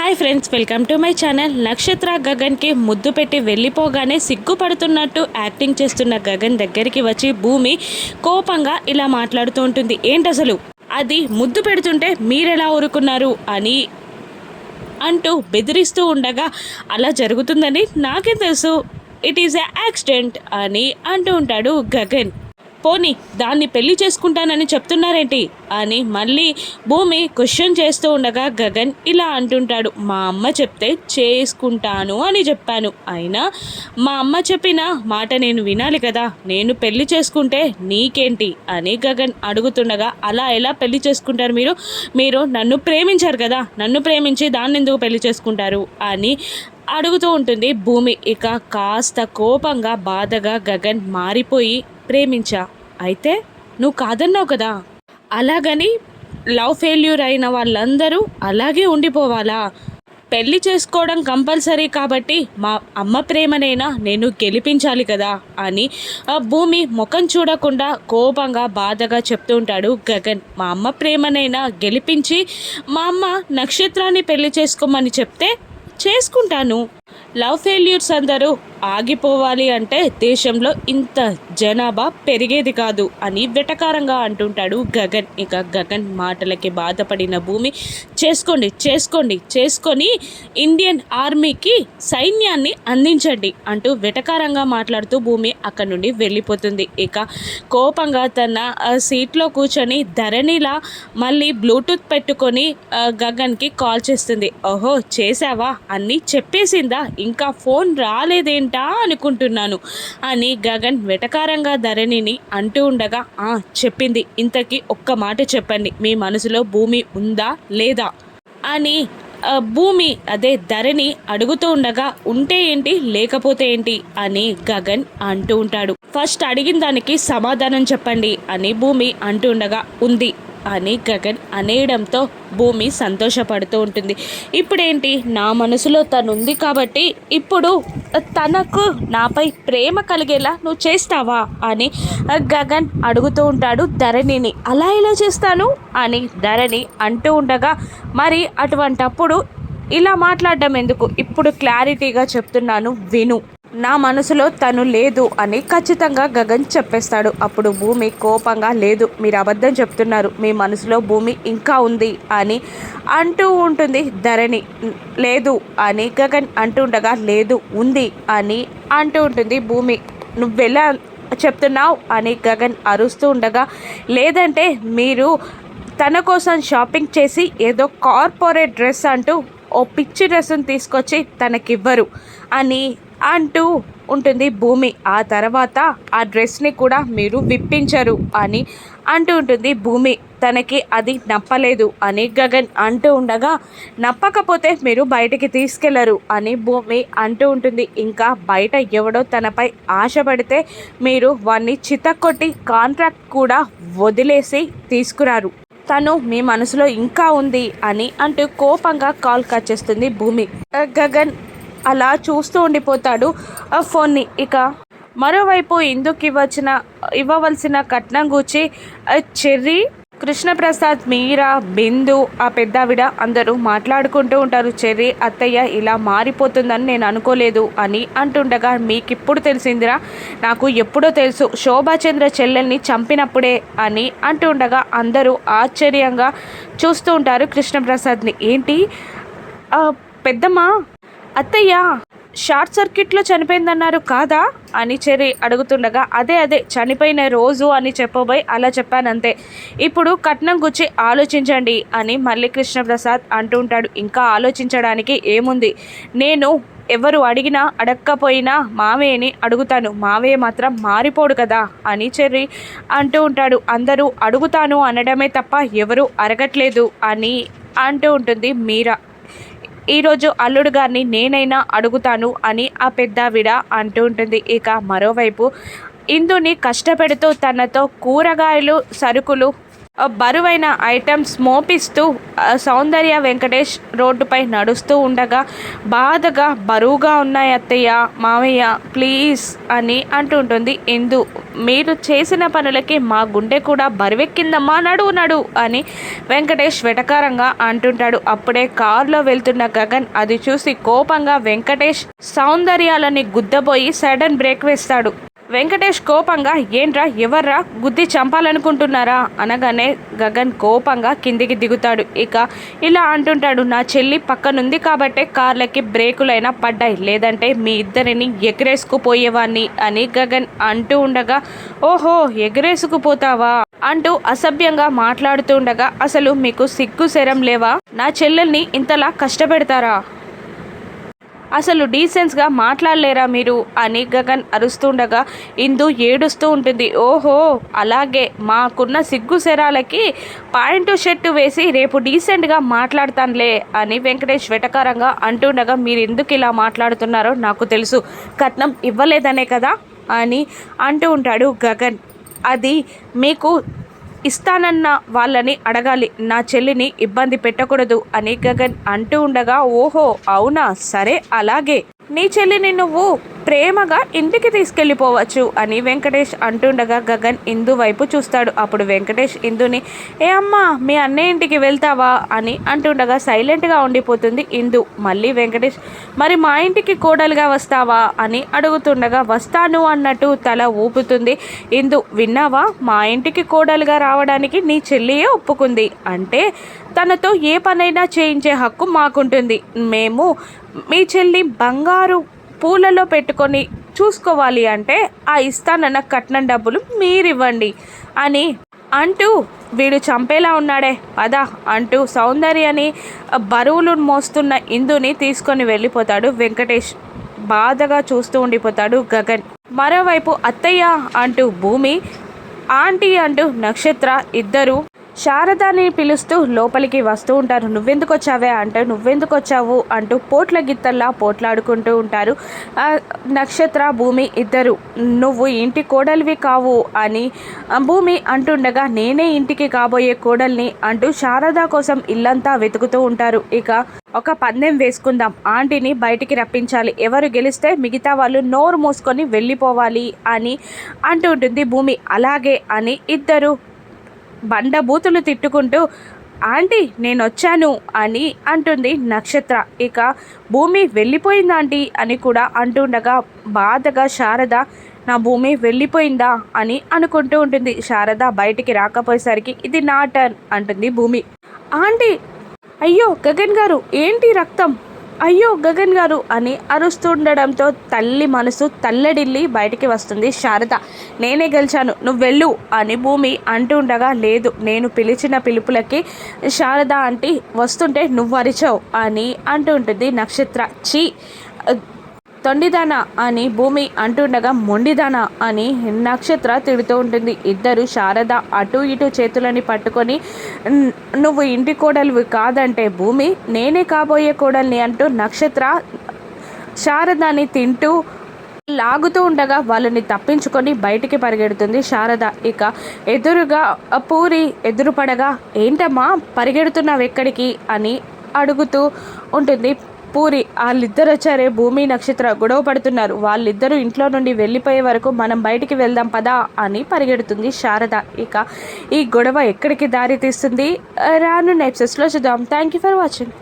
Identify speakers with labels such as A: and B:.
A: Hi friends, welcome to my channel. నక్షత్ర గగన్కి ముద్దు పెట్టి వెళ్ళిపోగానే సిగ్గుపడుతున్నట్టు యాక్టింగ్ చేస్తున్న గగన్ దగ్గరికి వచ్చి భూమి కోపంగా ఇలా మాట్లాడుతూ ఉంటుంది. ఏంటి అసలు అది ముద్దు పెడుతుంటే మీరెలా ఊరుకున్నారు అని అంటూ బెదిరిస్తూ ఉండగా, అలా జరుగుతుందని నాకేం తెలుసు, ఇట్ ఈజ్ ఎ యాక్సిడెంట్ అని అంటూ ఉంటాడు గగన్. పోనీ దాన్ని పెళ్లి చేసుకుంటానని చెప్తున్నారేంటి అని మళ్ళీ భూమి క్వశ్చన్ చేస్తూ ఉండగా గగన్ ఇలా అంటుంటాడు. మా అమ్మ చెప్తే చేసుకుంటాను అని చెప్పాను, అయినా మా అమ్మ చెప్పిన మాట నేను వినాలి కదా, నేను పెళ్లి చేసుకుంటే నీకేంటి అని గగన్ అడుగుతుండగా, అలా ఎలా పెళ్లి చేసుకుంటారు మీరు నన్ను ప్రేమించారు కదా, నన్ను ప్రేమించి దాన్ని ఎందుకు పెళ్లి చేసుకుంటారు అని అడుగుతూ ఉంటుంది భూమి. ఇక కాస్త కోపంగా బాధగా గగన్ మారిపోయి, ప్రేమించా అయితే నువ్వు కాదన్నావు కదా, అలాగని లవ్ ఫెయిల్యూర్ అయిన వాళ్ళందరూ అలాగే ఉండిపోవాలా, పెళ్లి చేసుకోవడం కంపల్సరీ కాబట్టి మా అమ్మ ప్రేమనైనా నేను గెలిపించాలి కదా అని భూమి ముఖం చూడకుండా కోపంగా బాధగా చెప్తూ ఉంటాడు గగన్. మా అమ్మ ప్రేమనైనా గెలిపించి మా అమ్మ నక్షత్రాన్ని పెళ్లి చేసుకోమని చెప్తే చేసుకుంటాను. లవ్ ఫెయిల్యూర్స్ అందరూ ఆగిపోవాలి అంటే దేశంలో ఇంత జనాభా పెరిగేది కాదు అని వెటకారంగా అంటుంటాడు గగన్. ఇక గగన్ మాటలకి బాధపడిన భూమి, చేసుకొని ఇండియన్ ఆర్మీకి సైన్యాన్ని అందించండి అంటూ వెటకారంగా మాట్లాడుతూ భూమి అక్కడి నుండి వెళ్ళిపోతుంది. ఇక కోపంగా తన సీట్లో కూర్చొని ధరణిలా మళ్ళీ బ్లూటూత్ పెట్టుకొని గగన్కి కాల్ చేస్తుంది. ఓహో చేసావా, అన్నీ చెప్పేసిందా, ఇంకా ఫోన్ రాలేదేంటా అనుకుంటున్నాను అని గగన్ వెటకారంగా ధరణిని అంటూ ఉండగా, చెప్పింది. ఇంతకీ ఒక్క మాట చెప్పండి, మీ మనసులో భూమి ఉందా లేదా అని భూమి అదే ధరణి అడుగుతూ ఉండగా, ఉంటే ఏంటి లేకపోతే ఏంటి అని గగన్ అంటూ ఉంటాడు. ఫస్ట్ అడిగిన దానికి సమాధానం చెప్పండి అని భూమి అంటూ ఉండగా, ఉంది అని గగన్ అనేయడంతో భూమి సంతోషపడుతూ ఉంటుంది. ఇప్పుడేంటి, నా మనసులో తనుంది కాబట్టి ఇప్పుడు తనకు నాపై ప్రేమ కలిగేలా నువ్వు చేస్తావా అని గగన్ అడుగుతూ ఉంటాడు ధరణిని. అలా ఎలా చేస్తాను అని ధరణి అంటూ ఉండగా, మరి అటువంటప్పుడు ఇలా మాట్లాడడం ఎందుకు, ఇప్పుడు క్లారిటీగా చెప్తున్నాను విను, నా మనసులో తను లేదు అని ఖచ్చితంగా గగన్ చెప్పేస్తాడు. అప్పుడు భూమి కోపంగా, లేదు మీరు అబద్ధం చెప్తున్నారు, మీ మనసులో భూమి ఇంకా ఉంది అని అంటూ ఉంటుంది ధరణి. లేదు అని గగన్ అంటుండగా, లేదు ఉంది అని అంటూ ఉంటుంది భూమి. నువ్వెలా చెప్తున్నావు అని గగన్ అరుస్తూ ఉండగా, లేదంటే మీరు తన కోసం షాపింగ్ చేసి ఏదో కార్పొరేట్ డ్రెస్ అంటూ ఓ పిచ్చి డ్రెస్సును తీసుకొచ్చి తనకివ్వరు అని అంటూ ఉంటుంది భూమి. ఆ తర్వాత ఆ డ్రెస్ని కూడా మీరు విప్పించరు అని అంటూ ఉంటుంది భూమి. తనకి అది నప్పలేదు అని గగన్ అంటూ ఉండగా, నప్పకపోతే మీరు బయటికి తీసుకెళ్లరు అని భూమి అంటూ ఉంటుంది. ఇంకా బయట ఎవడో తనపై ఆశపడితే మీరు వాన్ని చితక్కొట్టి కాంట్రాక్ట్ కూడా వదిలేసి తీసుకురారు, తను మీ మనసులో ఇంకా ఉంది అని అంటూ కోపంగా కాల్ కట్ చేస్తుంది భూమి. గగన్ అలా చూస్తూ ఉండిపోతాడు ఫోన్ని. ఇక మరోవైపు ఇందుకు ఇవ్వవలసిన కట్నం గూర్చి చెర్రీ, కృష్ణప్రసాద్, మీరా, బిందు, ఆ పెద్దావిడ అందరూ మాట్లాడుకుంటూ ఉంటారు. చెర్రీ, అత్తయ్య ఇలా మారిపోతుందని నేను అనుకోలేదు అని అంటుండగా, మీకిప్పుడు తెలిసిందిరా, నాకు ఎప్పుడో తెలుసు, శోభాచంద్ర చెల్లెల్ని చంపినప్పుడే అని అంటుండగా అందరూ ఆశ్చర్యంగా చూస్తూ ఉంటారు కృష్ణప్రసాద్ని. ఏంటి పెద్దమ్మ, అత్తయ్య షార్ట్ సర్క్యూట్లో చనిపోయిందన్నారు కాదా అని చెర్రీ అడుగుతుండగా, అదే చనిపోయిన రోజు అని చెప్పబోయి అలా చెప్పానంతే, ఇప్పుడు కట్నం గురించి ఆలోచించండి అని మళ్ళీ కృష్ణప్రసాద్ అంటూ ఉంటాడు. ఇంకా ఆలోచించడానికి ఏముంది, నేను ఎవరు అడిగినా అడగకపోయినా మావయ్యని అడుగుతాను, మావయ్య మాత్రం మారిపోడు కదా అని చెర్రీ అంటూ ఉంటాడు. అందరూ అడుగుతాను అనడమే తప్ప ఎవరు అడగట్లేదు అని అంటూ ఉంటుంది మీరా. ఈరోజు అల్లుడు గారిని నేనైనా అడుగుతాను అని ఆ పెద్దావిడ అంటూ ఉంటుంది. ఇక మరోవైపు ఇందుని కష్టపెడుతూ తనతో కూరగాయలు సరుకులు బరువైన ఐటమ్స్ మోపిస్తూ సౌందర్య వెంకటేష్ రోడ్డుపై నడుస్తూ ఉండగా బాధగా బరువుగా ఉన్నాయి అత్తయ్య మావయ్య ప్లీజ్ అని అంటుంటుంది ఇందు. మీరు చేసిన పనులకి మా గుండె కూడా బరువెక్కిందమ్మా నడు అని వెంకటేష్ వెటకారంగా అంటుంటాడు. అప్పుడే కారులో వెళ్తున్న గగన్ అది చూసి కోపంగా వెంకటేష్ సౌందర్యాలని గుద్దబోయి సడన్ బ్రేక్ వేస్తాడు. వెంకటేష్ కోపంగా ఏంట్రా ఎవర్రా గుద్ది చంపాలనుకుంటున్నారా అనగానే గగన్ కోపంగా కిందికి దిగుతాడు. ఇక ఇలా అంటుంటాడు, నా చెల్లి పక్కనుంది కాబట్టే కార్లకి బ్రేకులైనా పడ్డాయి, లేదంటే మీ ఇద్దరిని ఎగరేసుకుపోయేవాన్ని అని గగన్ అంటూ ఉండగా ఓహో ఎగరేసుకుపోతావా అంటూ అసభ్యంగా మాట్లాడుతూ ఉండగా అసలు మీకు సిగ్గు శరం లేవా, నా చెల్లెల్ని ఇంతలా కష్టపెడతారా, అసలు డీసెన్స్గా మాట్లాడలేరా మీరు అని గగన్ అరుస్తుండగా ఇందు ఏడుస్తూ ఉంటుంది. ఓహో అలాగే మాకున్న సిగ్గు శరాలకి పాయింట్ షర్టు వేసి రేపు డీసెంట్గా మాట్లాడతానులే అని వెంకటేష్ వెటకారంగా అంటుండగా మీరు ఎందుకు ఇలా మాట్లాడుతున్నారో నాకు తెలుసు, కట్నం ఇవ్వలేదనే కదా అని అంటూ ఉంటాడు గగన్. అది మీకు ఇస్తానన్న వాళ్ళని అడగాలి, నా చెల్లిని ఇబ్బంది పెట్టకూడదు అని గగన్ అంటూ ఉండగా ఓహో అవునా సరే అలాగే నీ చెల్లిని నువ్వు ప్రేమగా ఇంటికి తీసుకెళ్ళిపోవచ్చు అని వెంకటేష్ అంటుండగా గగన్ ఇందు వైపు చూస్తాడు. అప్పుడు వెంకటేష్ ఇందుని ఏ అమ్మా మీ అన్నయ్య ఇంటికి వెళ్తావా అని అంటుండగా సైలెంట్గా ఉండిపోతుంది ఇందు. మళ్ళీ వెంకటేష్ మరి మా ఇంటికి కోడలుగా వస్తావా అని అడుగుతుండగా వస్తాను అన్నట్టు తల ఊపుతుంది ఇందు. విన్నావా, మా ఇంటికి కోడలుగా రావడానికి నీ చెల్లియే ఒప్పుకుంది అంటే తనతో ఏ పనైనా చేయించే హక్కు మాకుంటుంది, మేము మీ చెల్లి బంగారు పూలలో పెట్టుకొని చూసుకోవాలి అంటే ఆ ఇస్తానన్న కట్నం డబ్బులు మీరివ్వండి అని అంటూ వీడు చంపేలా ఉన్నాడే పదా అంటూ సౌందర్యని బరువులు మోస్తున్న ఇందుని తీసుకొని వెళ్ళిపోతాడు వెంకటేష్. బాధగా చూస్తూ ఉండిపోతాడు గగన్. మరోవైపు అత్తయ్య అంటూ భూమి, ఆంటీ అంటూ నక్షత్ర ఇద్దరు శారదాని పిలుస్తూ లోపలికి వస్తూ ఉంటారు. నువ్వెందుకు వచ్చావే అంటే నువ్వెందుకు వచ్చావు అంటూ పోట్ల గిత్తల్లా పోట్లాడుకుంటూ ఉంటారు నక్షత్ర భూమి ఇద్దరు. నువ్వు ఇంటి కోడలివి కావు అని భూమి అంటుండగా నేనే ఇంటికి కాబోయే కోడల్ని అంటూ శారద కోసం ఇల్లంతా వెతుకుతూ ఉంటారు. ఇక ఒక పందెం వేసుకుందాం, ఆంటీని బయటికి రప్పించాలి, ఎవరు గెలిస్తే మిగతా వాళ్ళు నోరు మూసుకొని వెళ్ళిపోవాలి అని అంటూ ఉంటుంది భూమి. అలాగే అని ఇద్దరు బండబూతులు తిట్టుకుంటూ ఆంటీ నేను వచ్చాను అని అంటుంది నక్షత్ర. ఇక భూమి వెళ్ళిపోయిందా ఆంటీ అని కూడా అంటుండగా బాధగా శారద నా భూమి వెళ్ళిపోయిందా అని అనుకుంటూ ఉంటుంది. శారద బయటికి రాకపోయేసరికి ఇది నా టర్న్ అంటుంది భూమి. ఆంటీ అయ్యో గగన్ గారు ఏంటి రక్తం, అయ్యో గగన్ గారు అని అరుస్తుండడంతో తల్లి మనసు తల్లడిల్లి బయటికి వస్తుంది శారద. నేనే గెలిచాను నువ్వు వెళ్ళు అని భూమి అంటుండగా లేదు నేను పిలిచిన పిలుపులకి శారద ఆంటీ వస్తుంటే నువ్వు అరిచావు అని అంటుంటుంది నక్షత్ర. చీ తొండిదానా అని భూమి అంటుండగా మొండిదానా అని నక్షత్ర తిడుతూ ఉంటుంది. ఇద్దరు శారద అటు ఇటు చేతులని పట్టుకొని నువ్వు ఇంటి కోడలివి కాదంటే భూమి నేనే కాబోయే కోడల్ని అంటూ నక్షత్ర శారదాని తింటూ లాగుతూ ఉండగా వాళ్ళని తప్పించుకొని బయటికి పరిగెడుతుంది శారద. ఇక ఎదురుగా పూరి ఎదురుపడగా ఏంటమ్మా పరిగెడుతున్నావు ఎక్కడికి అని అడుగుతూ ఉంటుంది పూరి. వాళ్ళిద్దరు వచ్చారే భూమి నక్షత్ర గొడవ పడుతున్నారు, వాళ్ళిద్దరూ ఇంట్లో నుండి వెళ్ళిపోయే వరకు మనం బయటికి వెళ్దాం పదా అని పరిగెడుతుంది శారద. ఇక ఈ గొడవ ఎక్కడికి దారి తీస్తుంది రాను ఎపిసోడ్స్లో చూద్దాం. Thank you for watching.